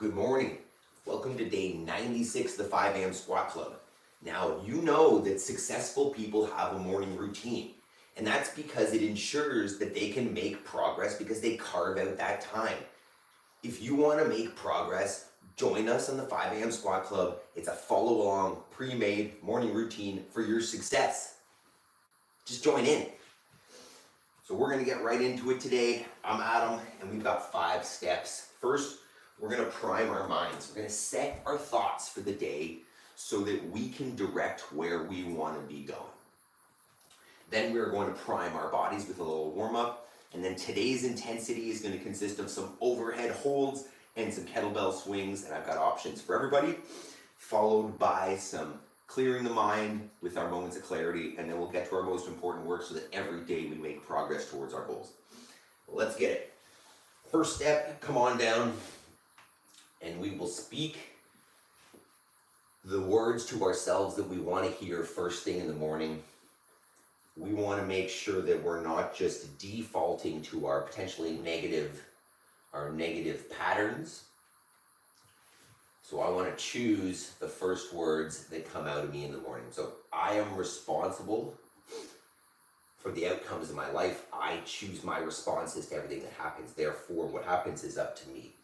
Good morning. Welcome to day 96 of the 5 a.m. Squat Club. Now, you know that successful people have a morning routine, and that's because it ensures that they can make progress because they carve out that time. If you want to make progress, join us on the 5 a.m. Squat Club. It's a follow along, pre made morning routine for your success. Just join in. So, we're going to get right into it today. I'm Adam, and we've got 5 steps. First, we're going to prime our minds. We're going to set our thoughts for the day so that we can direct where we want to be going. Then we're going to prime our bodies with a little warm-up. And then today's intensity is going to consist of some overhead holds and some kettlebell swings. And I've got options for everybody, followed by some clearing the mind with our moments of clarity. And then we'll get to our most important work so that every day we make progress towards our goals. Let's get it. First step, come on down. And we will speak the words to ourselves that we want to hear first thing in the morning. We want to make sure that we're not just defaulting to our potentially negative patterns. So I want to choose the first words that come out of me in the morning. So I am responsible for the outcomes of my life. I choose my responses to everything that happens. Therefore, what happens is up to me.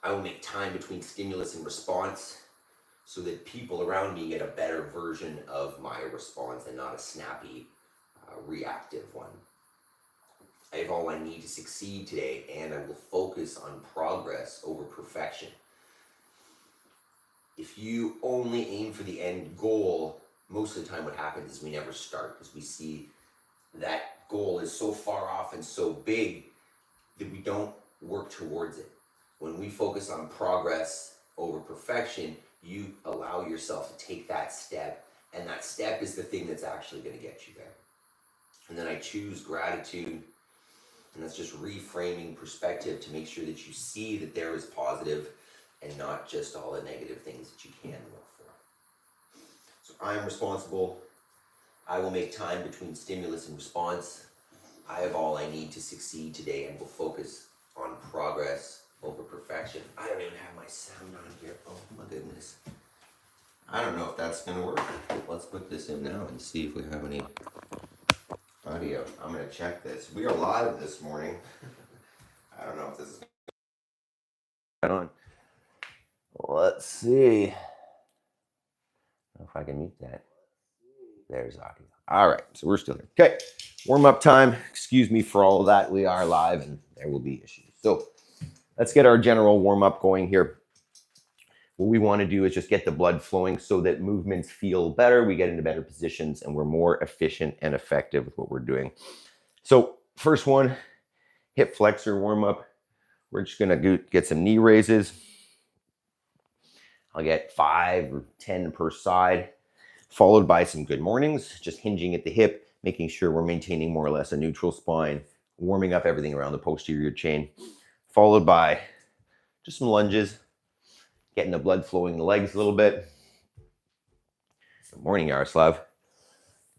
I will make time between stimulus and response so that people around me get a better version of my response and not a snappy, reactive one. I have all I need to succeed today, and I will focus on progress over perfection. If you only aim for the end goal, most of the time what happens is we never start because we see that goal is so far off and so big that we don't work towards it. When we focus on progress over perfection, you allow yourself to take that step, and that step is the thing that's actually going to get you there. And then I choose gratitude, and that's just reframing perspective to make sure that you see that there is positive and not just all the negative things that you can look for. So I am responsible. I will make time between stimulus and response. I have all I need to succeed today and will focus on progress over perfection. I don't even have my sound on here. Oh my goodness. I don't know if that's gonna work. Let's put this in now and see if we have any audio. I'm gonna check this. We are live this morning. I don't know if this is on. Let's see if I can mute that. There's audio. All right, so we're still here. Okay, warm up time. Excuse me for all of that. We are live and there will be issues. So let's get our general warm up going here. What we want to do is just get the blood flowing so that movements feel better. We get into better positions and we're more efficient and effective with what we're doing. So first one, hip flexor warm up. We're just going to get some knee raises. I'll get 5 or 10 per side, followed by some good mornings, just hinging at the hip, making sure we're maintaining more or less a neutral spine, warming up everything around the posterior chain, followed by just some lunges, getting the blood flowing in the legs a little bit. Good morning, Yaroslav.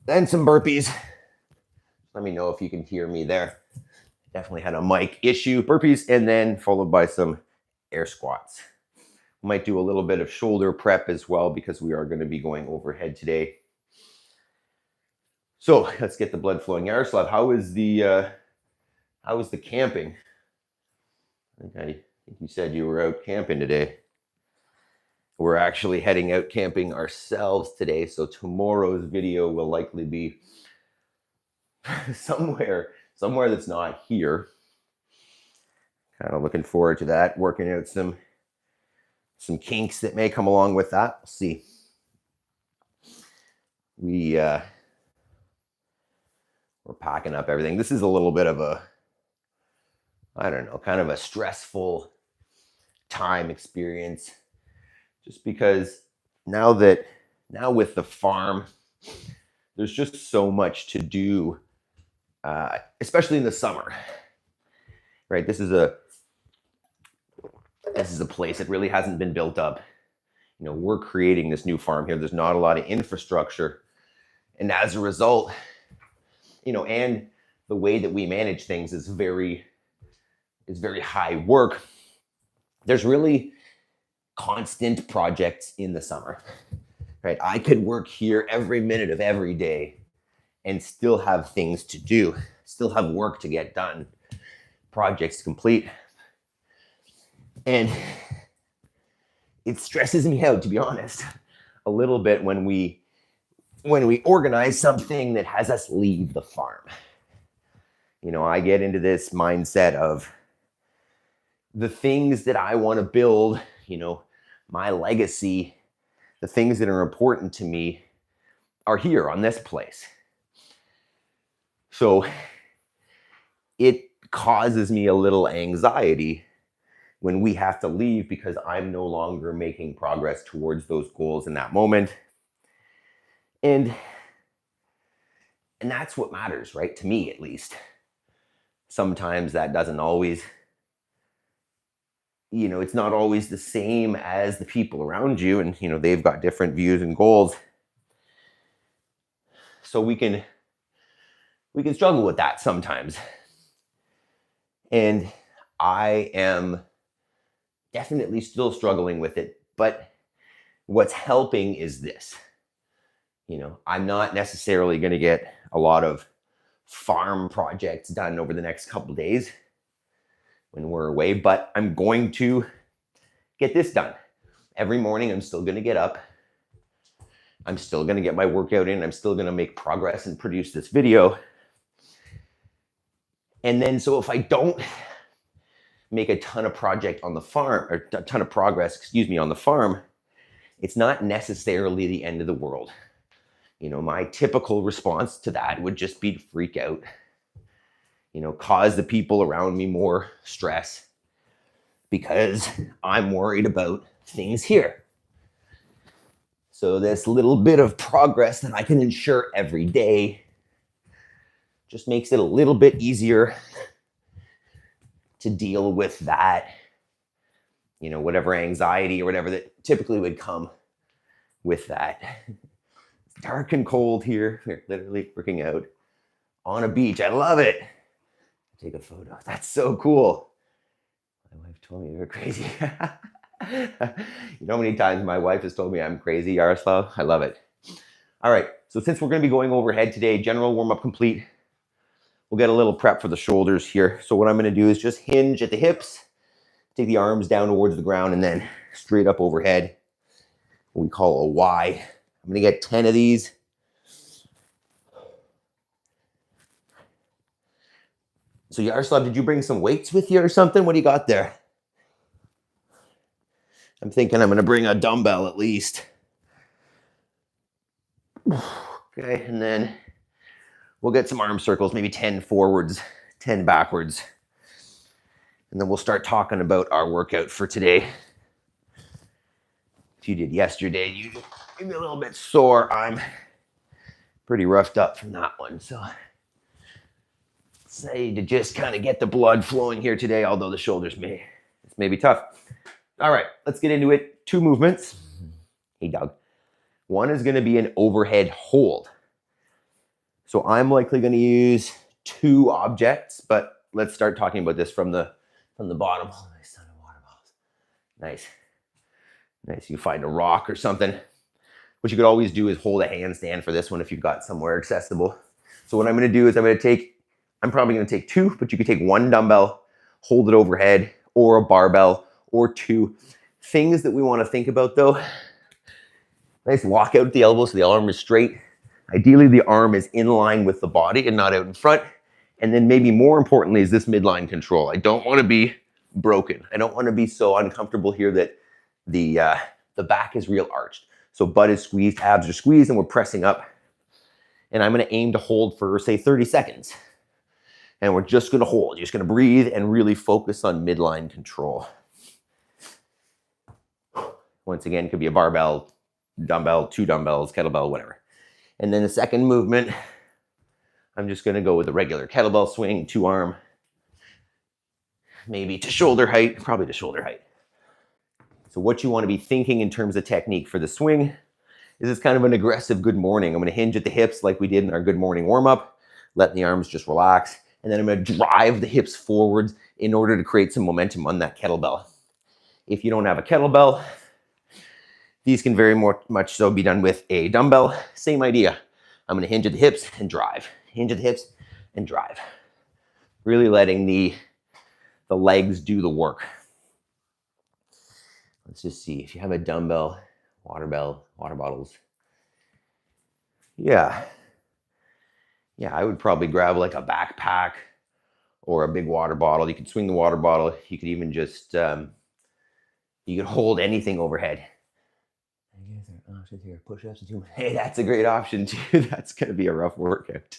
Then some burpees. Let me know if you can hear me there. Definitely had a mic issue. Burpees, and then followed by some air squats. Might do a little bit of shoulder prep as well because we are going to be going overhead today. So let's get the blood flowing. Yaroslav, how is the camping? I think you said you were out camping today. We're actually heading out camping ourselves today, so tomorrow's video will likely be somewhere that's not here. Kind of looking forward to that, working out some kinks that may come along with that. We'll see. We're packing up everything. This is a little bit of a, I don't know, kind of a stressful time experience, just because now with the farm, there's just so much to do, especially in the summer, right? This is a place that really hasn't been built up. You know, we're creating this new farm here. There's not a lot of infrastructure. And as a result, you know, and the way that we manage things is very high work. there's really constant projects in the summer, right? I could work here every minute of every day and still have things to do, still have work to get done, projects to complete. And it stresses me out, to be honest, a little bit when we organize something that has us leave the farm. I get into this mindset of the things that I want to build, my legacy, the things that are important to me are here on this place. So it causes me a little anxiety when we have to leave because I'm no longer making progress towards those goals in that moment. And that's what matters, right? To me, at least. Sometimes that doesn't always, it's not always the same as the people around you, and, they've got different views and goals. So we can struggle with that sometimes. And I am definitely still struggling with it, but what's helping is this. I'm not necessarily going to get a lot of farm projects done over the next couple of days when we're away, but I'm going to get this done. Every morning, I'm still going to get up. I'm still going to get my workout in. I'm still going to make progress and produce this video. And then, so if I don't make a ton of progress on the farm, it's not necessarily the end of the world. My typical response to that would just be to freak out, cause the people around me more stress because I'm worried about things here. So this little bit of progress that I can ensure every day just makes it a little bit easier to deal with that, whatever anxiety or whatever that typically would come with that. It's dark and cold here. We're literally freaking out on a beach. I love it. Take a photo. That's so cool. My wife told me you're crazy. How many times my wife has told me I'm crazy, Yaroslav? I love it. All right. So since we're going to be going overhead today, general warm-up complete. We'll get a little prep for the shoulders here. So what I'm going to do is just hinge at the hips, take the arms down towards the ground, and then straight up overhead. What we call a Y. I'm going to get 10 of these. So Yaroslav, did you bring some weights with you or something? What do you got there? I'm thinking I'm going to bring a dumbbell at least. Okay, and then we'll get some arm circles, maybe 10 forwards, 10 backwards. And then we'll start talking about our workout for today. If you did yesterday, you made me a little bit sore. I'm pretty roughed up from that one. So say to just kind of get the blood flowing here today, although the shoulders may be tough. All right, let's get into it. 2 movements. Hey, Doug. One is going to be an overhead hold. So I'm likely going to use 2 objects, but let's start talking about this from the bottom. Oh, nice ton of water bottles. Nice. You find a rock or something. What you could always do is hold a handstand for this one if you've got somewhere accessible. So what I'm going to do is I'm probably going to take 2, but you could take 1 dumbbell, hold it overhead, or a barbell, or 2. Things that we want to think about though. Nice walk out at the elbow so the arm is straight. Ideally, the arm is in line with the body and not out in front. And then maybe more importantly is this midline control. I don't want to be broken. I don't want to be so uncomfortable here that the back is real arched. So butt is squeezed, abs are squeezed, and we're pressing up. And I'm going to aim to hold for, say, 30 seconds. And we're just going to hold. You're just going to breathe and really focus on midline control. Once again, it could be a barbell, dumbbell, 2 dumbbells, kettlebell, whatever. And then the second movement, I'm just going to go with the regular kettlebell swing, 2 arm, maybe to shoulder height, probably to shoulder height. So what you want to be thinking in terms of technique for the swing is it's kind of an aggressive good morning. I'm going to hinge at the hips like we did in our good morning warm-up, let the arms just relax, and then I'm going to drive the hips forwards in order to create some momentum on that kettlebell. If you don't have a kettlebell, these can very much so be done with a dumbbell. Same idea. I'm going to hinge at the hips and drive. Hinge at the hips and drive. Really letting the legs do the work. Let's just see. If you have a dumbbell, water bottles. Yeah, I would probably grab like a backpack or a big water bottle. You could swing the water bottle. You could even just, you could hold anything overhead. Push-ups. Hey, that's a great option too. That's going to be a rough workout.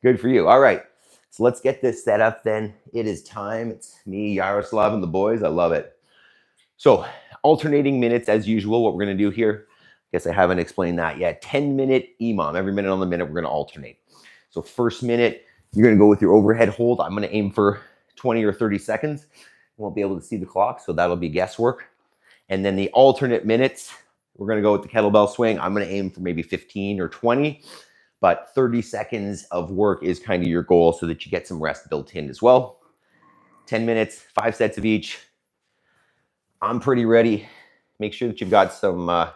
Good for you. All right. So let's get this set up then. It is time. It's me, Yaroslav, and the boys. I love it. So alternating minutes as usual. What we're going to do here, I guess I haven't explained that yet. 10-minute EMOM. Every minute on the minute, we're going to alternate. So first minute, you're going to go with your overhead hold. I'm going to aim for 20 or 30 seconds. You won't be able to see the clock, so that'll be guesswork. And then the alternate minutes, we're going to go with the kettlebell swing. I'm going to aim for maybe 15 or 20, but 30 seconds of work is kind of your goal so that you get some rest built in as well. 10 minutes, 5 sets of each. I'm pretty ready. Make sure that you've got some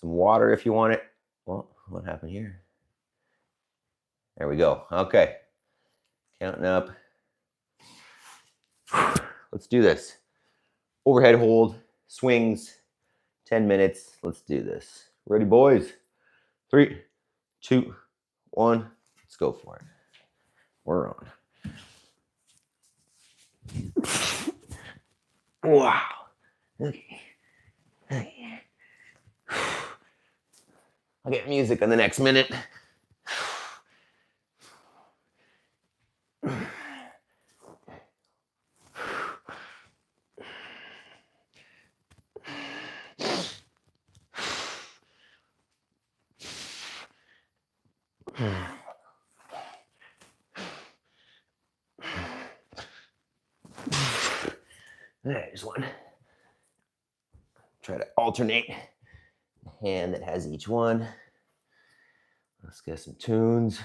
water if you want it. Well, what happened here? There we go. Okay. Counting up. Let's do this. Overhead hold, swings, 10 minutes. Let's do this. Ready, boys? 3, 2, 1. Let's go for it. We're on. Wow. Okay. I'll get music in the next minute. There's one. Try to alternate the hand that has each one. Let's get some tunes.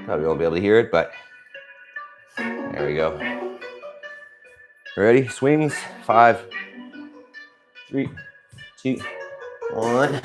Probably won't be able to hear it, but there we go. Ready? Swings. 5, 3, 2, 1.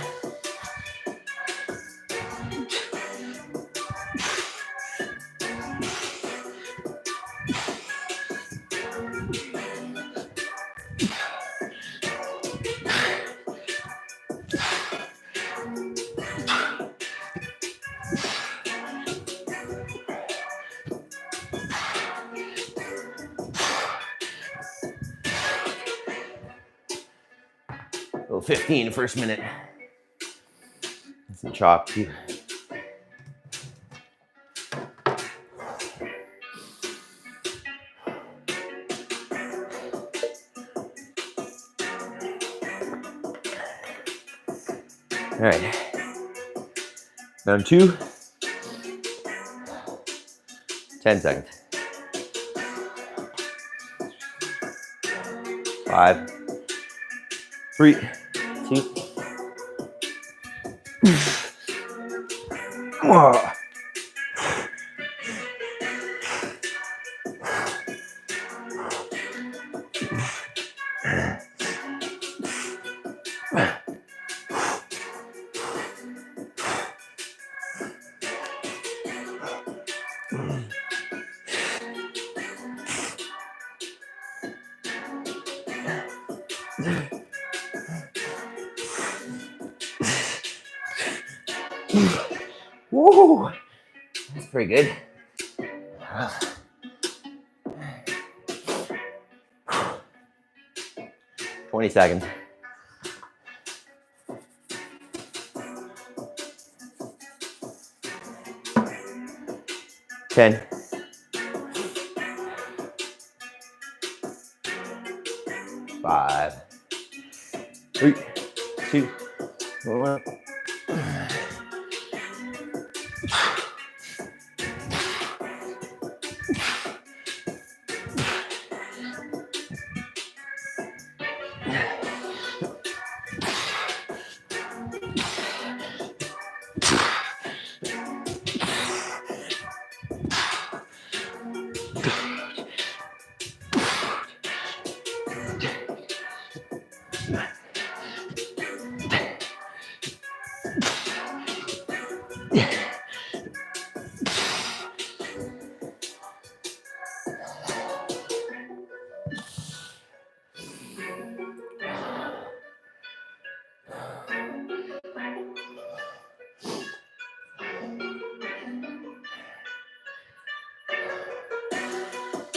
Go 15 first minute. Some chop too. All right. Round 2. 10 seconds. 5, 3, 2. Whoa. Whoa, that's pretty good. 20 seconds. 10. 5, 3, 2, 1.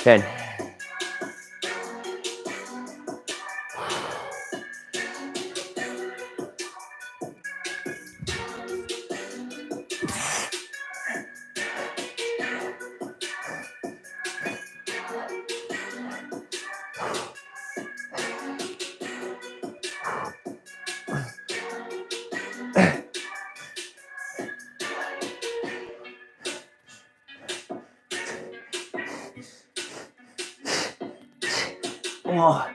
10. Oh.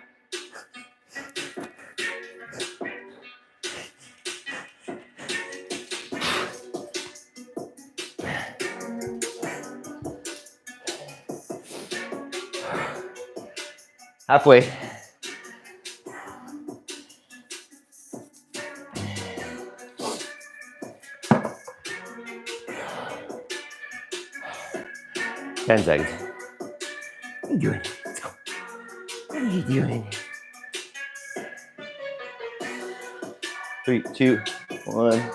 Halfway. Ten seconds. What are you doing? Let's go. What are you doing? 3, 2, 1.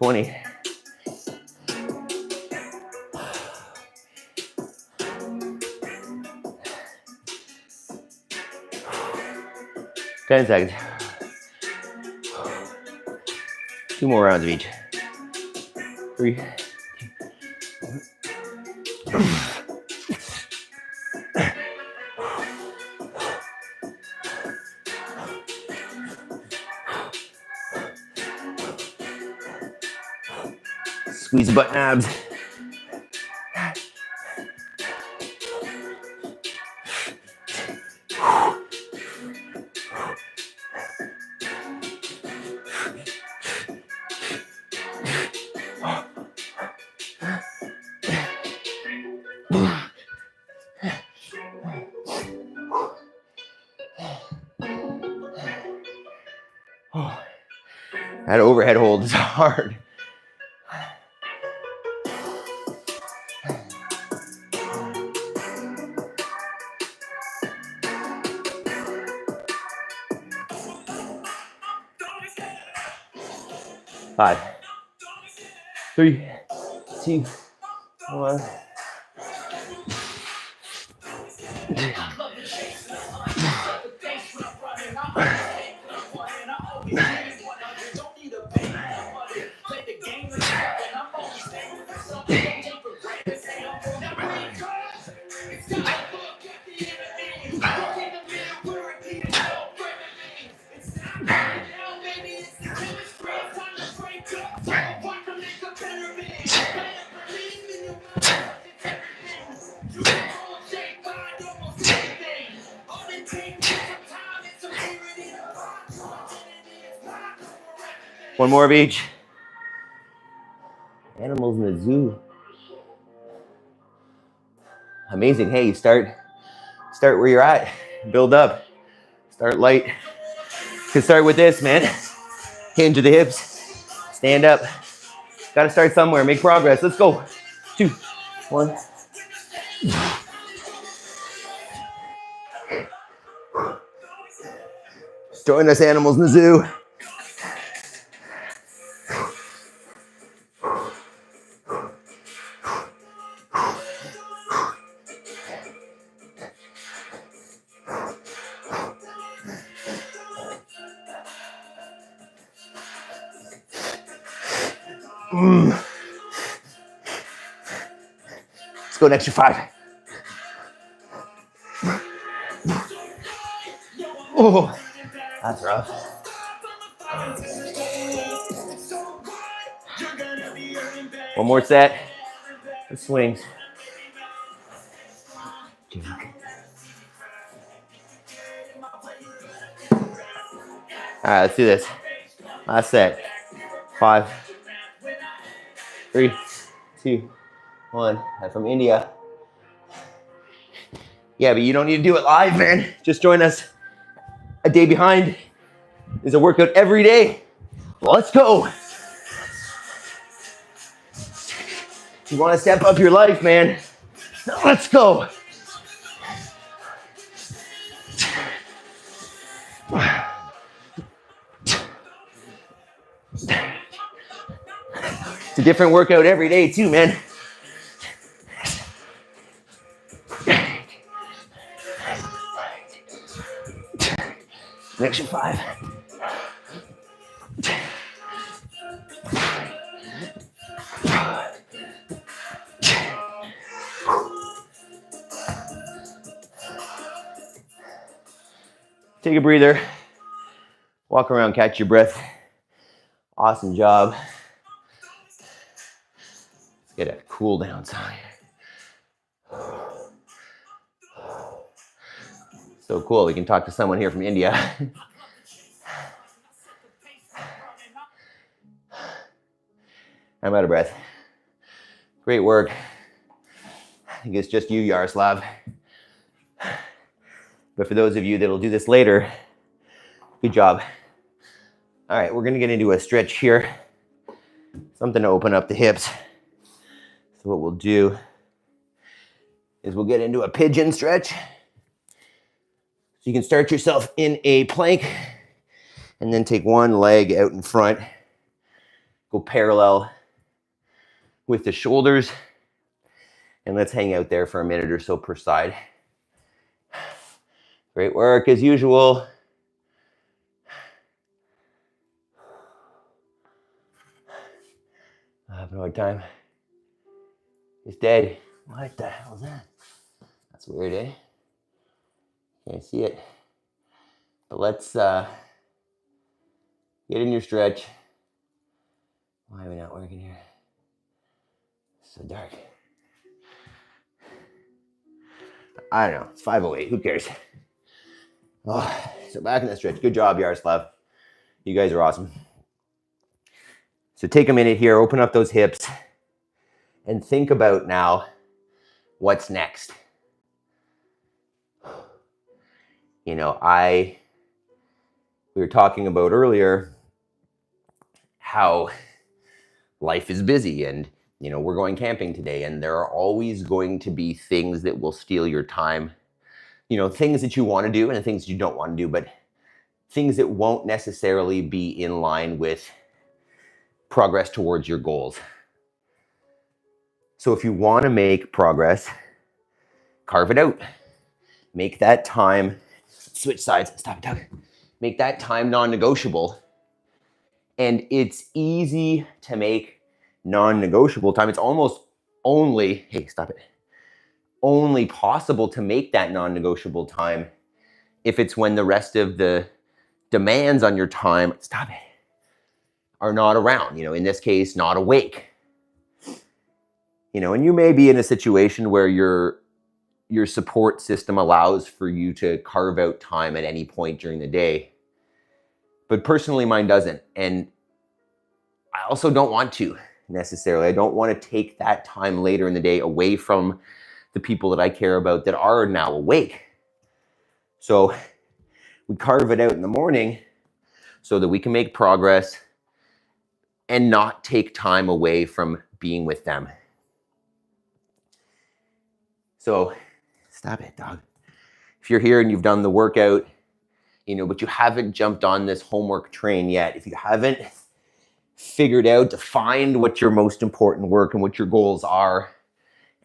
$20. 10 seconds. 2 more rounds of each. 3. Squeeze the butt abs. That overhead hold is hard. Five, 3, 2, 1. One more of each. Animals in the zoo. Amazing. Hey, start where you're at. Build up. Start light. You can start with this, man. Hinge of the hips. Stand up. Got to start somewhere. Make progress. Let's go. 2, 1. Join us, animals in the zoo. Let's go an extra 5. Oh, that's rough. One more set. The swings. All right, let's do this. Last set. 5, 3, 2, 1. I'm from India. Yeah, but you don't need to do it live, man. Just join us a day behind. There's a workout every day. Let's go. You want to step up your life, man. Let's go. It's a different workout every day too, man. Extra 5. Take a breather. Walk around, catch your breath. Awesome job. Let's get a cool down time. So cool, we can talk to someone here from India. I'm out of breath. Great work. I think it's just you, Yaroslav. But for those of you that'll do this later, good job. All right, we're gonna get into a stretch here. Something to open up the hips. So what we'll do is we'll get into a pigeon stretch. So you can start yourself in a plank and then take one leg out in front. Go parallel with the shoulders. And let's hang out there for a minute or so per side. Great work as usual. I have no hard time. It's dead. What the hell is that? That's weird, eh? Can't see it. But let's get in your stretch. Why are we not working here? It's so dark. I don't know. It's 5:08. Who cares? Oh, so back in the stretch. Good job, Yaroslav. You guys are awesome. So take a minute here, open up those hips, and think about now what's next. You know, we were talking about earlier how life is busy and, you know, we're going camping today and there are always going to be things that will steal your time. You know, things that you want to do and things you don't want to do, but things that won't necessarily be in line with progress towards your goals. So if you want to make progress, carve it out. Make that time, switch sides, stop it, Doug. Make that time non-negotiable. And it's easy to make non-negotiable time. It's almost only, hey, stop it. Only possible to make that non-negotiable time if it's when the rest of the demands on your time, stop it, are not around. You know, in this case, not awake. You know, and you may be in a situation where your support system allows for you to carve out time at any point during the day. But personally, mine doesn't. And I also don't want to necessarily. I don't want to take that time later in the day away from the people that I care about that are now awake. So we carve it out in the morning so that we can make progress and not take time away from being with them. So stop it, dog. If you're here and you've done the workout, you know, but you haven't jumped on this homework train yet, if you haven't figured out, defined what your most important work and what your goals are,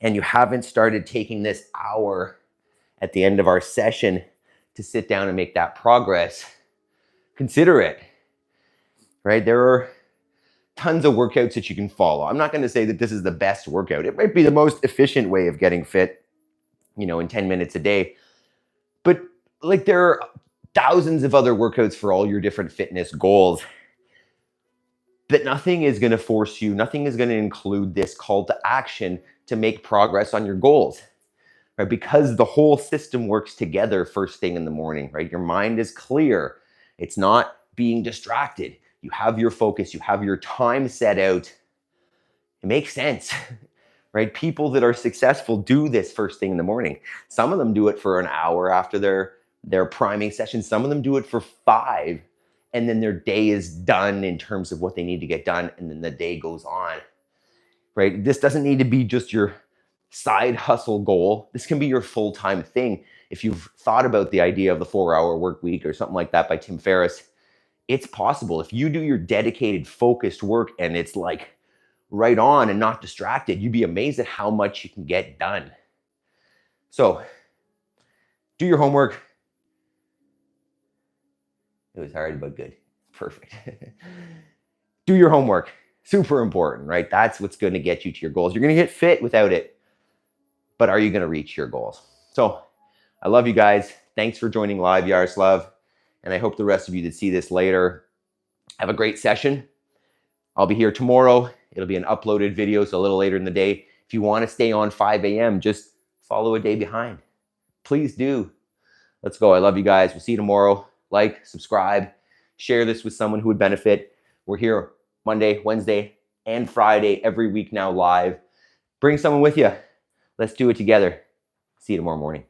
and you haven't started taking this hour at the end of our session to sit down and make that progress, consider it, right? There are tons of workouts that you can follow. I'm not going to say that this is the best workout. It might be the most efficient way of getting fit, you know, in 10 minutes a day. But like there are thousands of other workouts for all your different fitness goals. But nothing is going to force you, nothing is going to include this call to action to make progress on your goals, right? Because the whole system works together first thing in the morning, right? Your mind is clear. It's not being distracted. You have your focus, you have your time set out. It makes sense, right? People that are successful do this first thing in the morning. Some of them do it for an hour after their priming session. Some of them do it for 5, and then their day is done in terms of what they need to get done, and then the day goes on, right? This doesn't need to be just your side hustle goal. This can be your full-time thing. If you've thought about the idea of the 4-hour work week or something like that by Tim Ferriss, it's possible. If you do your dedicated, focused work and it's like right on and not distracted, you'd be amazed at how much you can get done. So do your homework. It was hard, but good. Perfect. Do your homework. Super important, right? That's what's going to get you to your goals. You're going to get fit without it, but are you going to reach your goals? So I love you guys. Thanks for joining live, Yaroslav. And I hope the rest of you that see this later have a great session. I'll be here tomorrow. It'll be an uploaded video, so a little later in the day. If you want to stay on 5 a.m., just follow a day behind. Please do. Let's go. I love you guys. We'll see you tomorrow. Like, subscribe, share this with someone who would benefit. We're here Monday, Wednesday, and Friday every week now live. Bring someone with you. Let's do it together. See you tomorrow morning.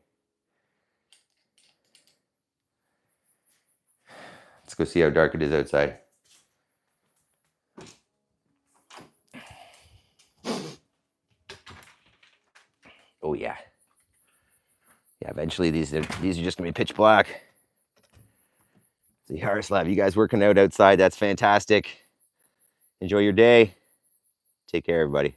Let's go see how dark it is outside. Oh yeah. Yeah, eventually these are just gonna be pitch black. So Yaroslav, you guys working out outside, that's fantastic. Enjoy your day. Take care, everybody.